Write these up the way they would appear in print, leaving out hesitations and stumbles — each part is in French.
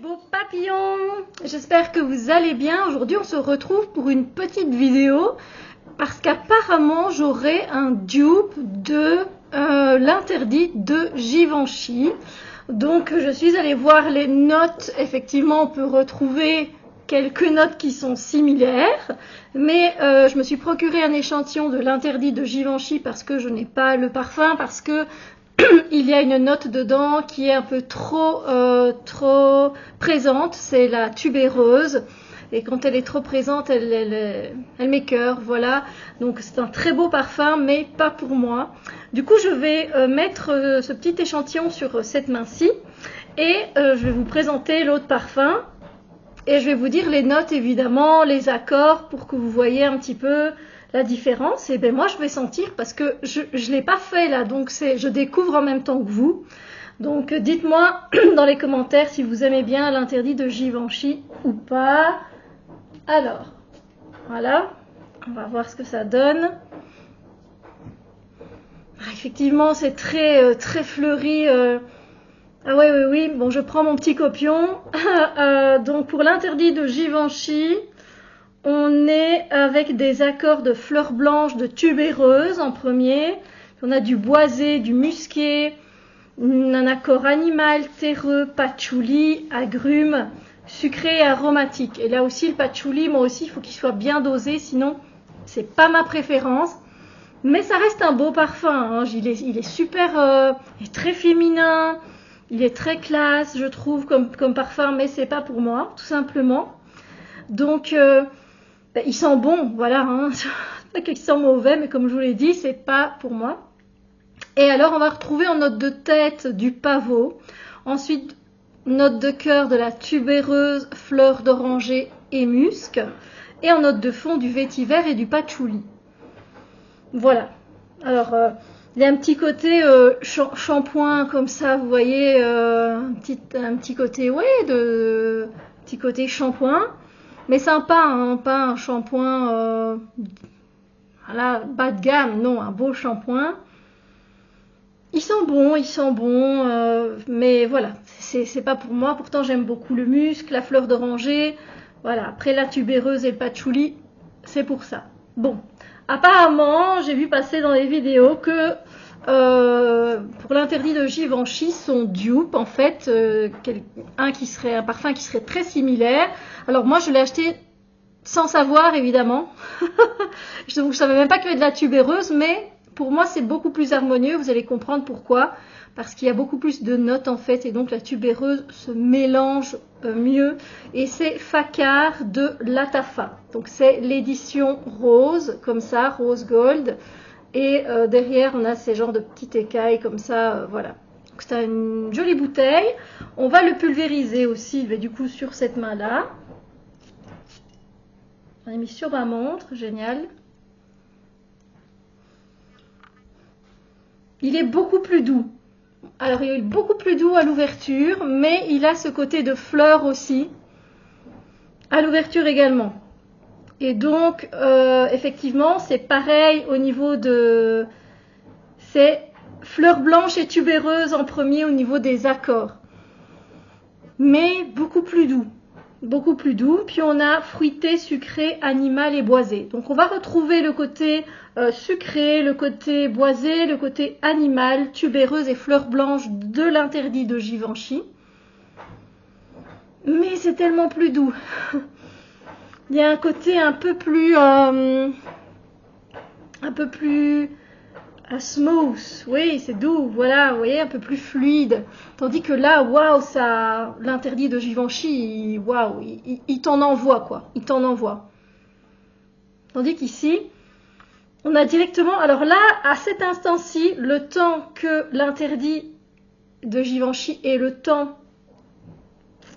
beaux papillons, j'espère que vous allez bien. Aujourd'hui on se retrouve pour une petite vidéo parce qu'apparemment j'aurai un dupe de l'interdit de Givenchy. Donc je suis allée voir les notes, effectivement on peut retrouver quelques notes qui sont similaires, mais je me suis procuré un échantillon de l'interdit de Givenchy parce que je n'ai pas le parfum, parce que il y a une note dedans qui est un peu trop présente, c'est la tubéreuse. Et quand elle est trop présente, elle m'écœure, voilà. Donc c'est un très beau parfum, mais pas pour moi. Du coup, je vais mettre ce petit échantillon sur cette main-ci. Et je vais vous présenter l'autre parfum. Et je vais vous dire les notes, évidemment, les accords, pour que vous voyez un petit peu la différence. Et bien moi, je vais sentir, parce que je ne l'ai pas fait là, donc je découvre en même temps que vous. Donc dites-moi dans les commentaires si vous aimez bien l'interdit de Givenchy ou pas. Alors, voilà, on va voir ce que ça donne. Effectivement, c'est très fleuri. Ah oui, bon, je prends mon petit copion. Donc pour l'interdit de Givenchy, on est avec des accords de fleurs blanches, de tubéreuse en premier. On a du boisé, du musqué, un accord animal, terreux, patchouli, agrumes, sucré et aromatique. Et là aussi, le patchouli, moi aussi, il faut qu'il soit bien dosé, sinon, c'est pas ma préférence. Mais ça reste un beau parfum. Hein. Il est super, il est très féminin, il est très classe, je trouve, comme parfum, mais c'est pas pour moi, tout simplement. Donc, il sent bon, voilà. Hein. Pas qu'il sent mauvais, mais comme je vous l'ai dit, c'est pas pour moi. Et alors, on va retrouver en note de tête du pavot. Ensuite, note de cœur de la tubéreuse, fleur d'oranger et musc. Et en note de fond du vétiver et du patchouli. Voilà. Alors, il y a un petit côté shampoing comme ça, vous voyez, un petit côté, ouais, petit côté shampoing. Mais sympa, hein, pas un shampoing voilà, bas de gamme, non, un beau shampoing. Il sent bon, mais voilà, c'est pas pour moi. Pourtant, j'aime beaucoup le musc, la fleur d'oranger. Voilà, après la tubéreuse et le patchouli, c'est pour ça. Bon, apparemment, j'ai vu passer dans les vidéos que pour l'interdit de Givenchy, son dupe, en fait, un parfum qui serait très similaire. Alors moi, je l'ai acheté sans savoir, évidemment. Je ne savais même pas qu'il y avait de la tubéreuse, mais pour moi, c'est beaucoup plus harmonieux. Vous allez comprendre pourquoi. Parce qu'il y a beaucoup plus de notes, en fait, et donc la tubéreuse se mélange mieux. Et c'est Facar de Latafa. Donc c'est l'édition rose, comme ça, rose gold. Et derrière, on a ces genres de petites écailles comme ça, voilà. Donc c'est une jolie bouteille. On va le pulvériser aussi, mais du coup, sur cette main-là. J'en ai mis sur ma montre, génial. Il est beaucoup plus doux. Alors, il est beaucoup plus doux à l'ouverture, mais il a ce côté de fleurs aussi, à l'ouverture également. Et donc, effectivement, c'est pareil au niveau de... C'est fleurs blanches et tubéreuses en premier au niveau des accords. Mais beaucoup plus doux. Beaucoup plus doux. Puis on a fruité, sucré, animal et boisé. Donc on va retrouver le côté sucré, le côté boisé, le côté animal, tubéreuse et fleurs blanches de l'interdit de Givenchy. Mais c'est tellement plus doux. Il y a un côté un peu plus smooth, oui, c'est doux, voilà, vous voyez, un peu plus fluide. Tandis que là, waouh, ça, l'interdit de Givenchy, waouh, il t'en envoie, quoi. Il t'en envoie. Tandis qu'ici, on a directement, alors là, à cet instant-ci, le temps que l'interdit de Givenchy ait le temps,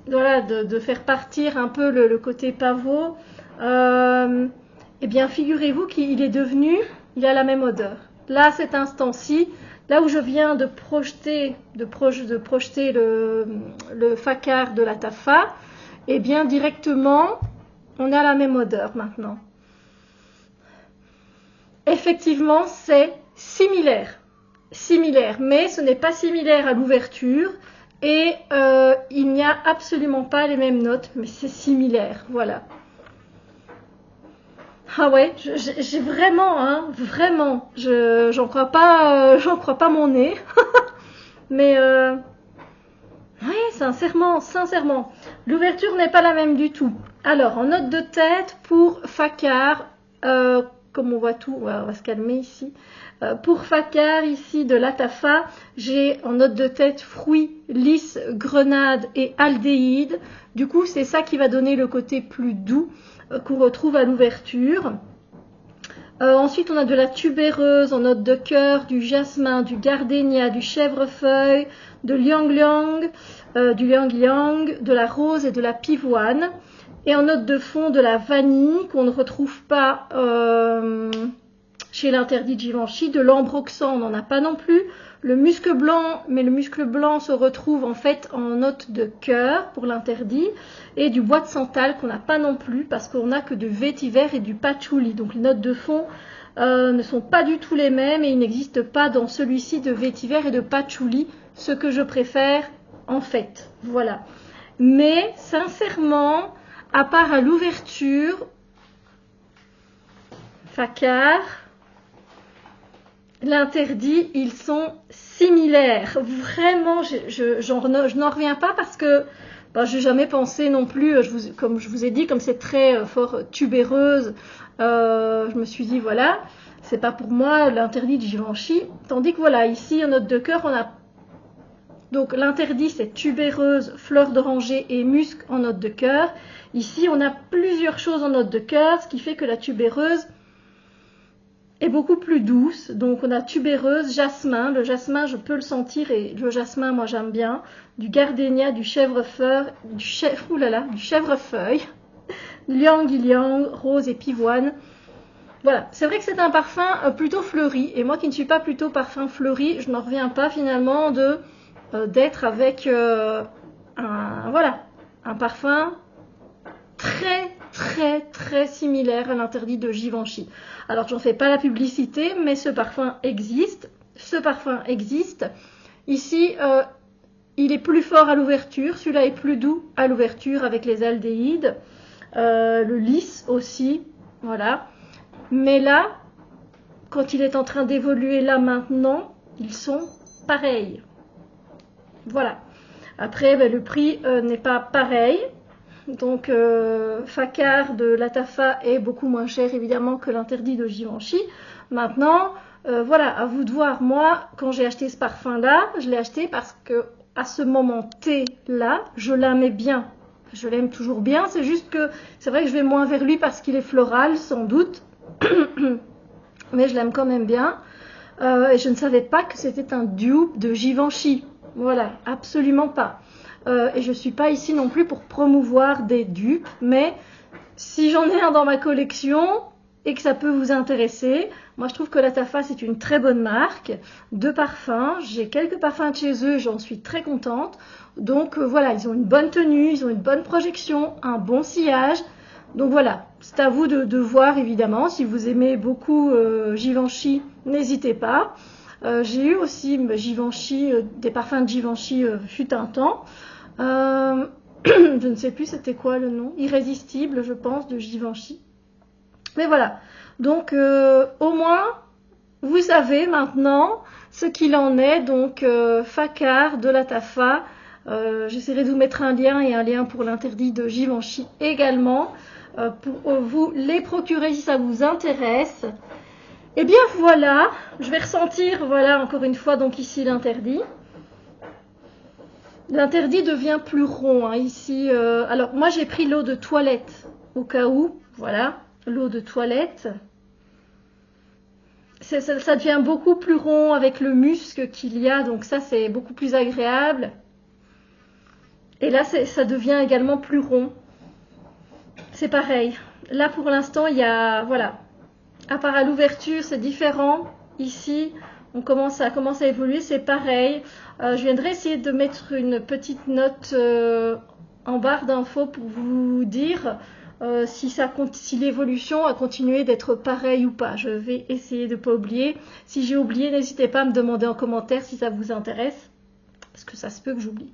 voilà, de faire partir un peu le côté pavot, eh bien, figurez-vous qu'il est devenu, il a la même odeur. Là, à cet instant-ci, là où je viens de projeter le Facar de Latafa, eh bien, directement, on a la même odeur maintenant. Effectivement, c'est similaire, mais ce n'est pas similaire à l'ouverture et il n'y a a absolument pas les mêmes notes, mais c'est similaire, voilà. Ah ouais, j'ai vraiment, hein, vraiment, j'en crois pas mon nez. Mais oui, sincèrement, l'ouverture n'est pas la même du tout. Alors, en note de tête pour Facar, comme on voit tout, on va se calmer ici. Pour Facar, ici, de l'Atafa, j'ai en note de tête fruits, lys, grenade et aldéhyde. Du coup, c'est ça qui va donner le côté plus doux qu'on retrouve à l'ouverture. Ensuite, on a de la tubéreuse en note de cœur, du jasmin, du gardénia, du chèvrefeuille, de liang-liang, du liang-liang, de la rose et de la pivoine. Et en note de fond, de la vanille qu'on ne retrouve pas chez l'interdit de Givenchy. De l'ambroxan, on n'en a pas non plus. Le musc blanc, mais le musc blanc se retrouve en fait en note de cœur pour l'interdit. Et du bois de santal qu'on n'a pas non plus parce qu'on n'a que de vétiver et du patchouli. Donc les notes de fond ne sont pas du tout les mêmes et il n'existe pas dans celui-ci de vétiver et de patchouli, ce que je préfère en fait. Voilà. Mais sincèrement, à part à l'ouverture, Facar, l'interdit, ils sont similaires. Vraiment, je n'en reviens pas parce que je n'ai jamais pensé non plus, comme je vous ai dit, comme c'est très fort tubéreuse, je me suis dit, voilà, c'est pas pour moi l'interdit de Givenchy. Tandis que voilà, ici, en note de cœur, on a... Donc l'interdit, c'est tubéreuse, fleur d'oranger et musc en note de cœur. Ici, on a plusieurs choses en note de cœur, ce qui fait que la tubéreuse est beaucoup plus douce. Donc on a tubéreuse, jasmin. Le jasmin, je peux le sentir et le jasmin, moi j'aime bien. Du gardénia, du chèvrefeuille, du chèvrefeuille, liang-liang, rose et pivoine. Voilà, c'est vrai que c'est un parfum plutôt fleuri. Et moi qui ne suis pas plutôt parfum fleuri, je n'en reviens pas finalement d'être avec un parfum très similaire à l'interdit de Givenchy. Alors j'en fais pas la publicité, mais ce parfum existe. Ici, il est plus fort à l'ouverture. Celui-là est plus doux à l'ouverture avec les aldéhydes. Le lys aussi, voilà. Mais là, quand il est en train d'évoluer là maintenant, ils sont pareils. Voilà. Après, le prix n'est pas pareil. Donc, Facar de l'Atafa est beaucoup moins cher évidemment que l'interdit de Givenchy. Maintenant, voilà, à vous de voir. Moi, quand j'ai acheté ce parfum-là, je l'ai acheté parce que à ce moment T-là, je l'aimais bien. Je l'aime toujours bien. C'est juste que c'est vrai que je vais moins vers lui parce qu'il est floral, sans doute. Mais je l'aime quand même bien. Et je ne savais pas que c'était un dupe de Givenchy. Voilà, absolument pas. Et je ne suis pas ici non plus pour promouvoir des dupes, mais si j'en ai un dans ma collection et que ça peut vous intéresser, moi je trouve que l'Atafa c'est une très bonne marque de parfums. J'ai quelques parfums de chez eux, j'en suis très contente. Donc voilà, ils ont une bonne tenue, ils ont une bonne projection, un bon sillage. Donc voilà, c'est à vous de voir évidemment. Si vous aimez beaucoup Givenchy, n'hésitez pas. J'ai eu aussi Givenchy, des parfums de Givenchy fut un temps. Je ne sais plus c'était quoi le nom, Irrésistible je pense de Givenchy. Mais voilà, donc au moins vous savez maintenant ce qu'il en est. Donc Facar de l'Atafa, j'essaierai de vous mettre un lien et un lien pour l'interdit de Givenchy également pour vous les procurer si ça vous intéresse. Et bien voilà, je vais ressentir, voilà encore une fois donc ici l'interdit. L'interdit devient plus rond hein, ici. Alors moi j'ai pris l'eau de toilette au cas où, voilà, l'eau de toilette. Ça devient beaucoup plus rond avec le musc qu'il y a, donc ça c'est beaucoup plus agréable. Et là ça devient également plus rond. C'est pareil. Là pour l'instant il y a, voilà, à part à l'ouverture c'est différent. Ici ça commence à évoluer, c'est pareil. Je viendrai essayer de mettre une petite note en barre d'infos pour vous dire si l'évolution a continué d'être pareille ou pas. Je vais essayer de ne pas oublier. Si j'ai oublié, n'hésitez pas à me demander en commentaire si ça vous intéresse. parce que ça se peut que j'oublie.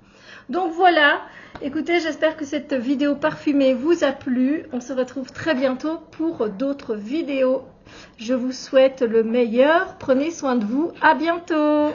Donc voilà, écoutez, j'espère que cette vidéo parfumée vous a plu. On se retrouve très bientôt pour d'autres vidéos. Je vous souhaite le meilleur. Prenez soin de vous. À bientôt.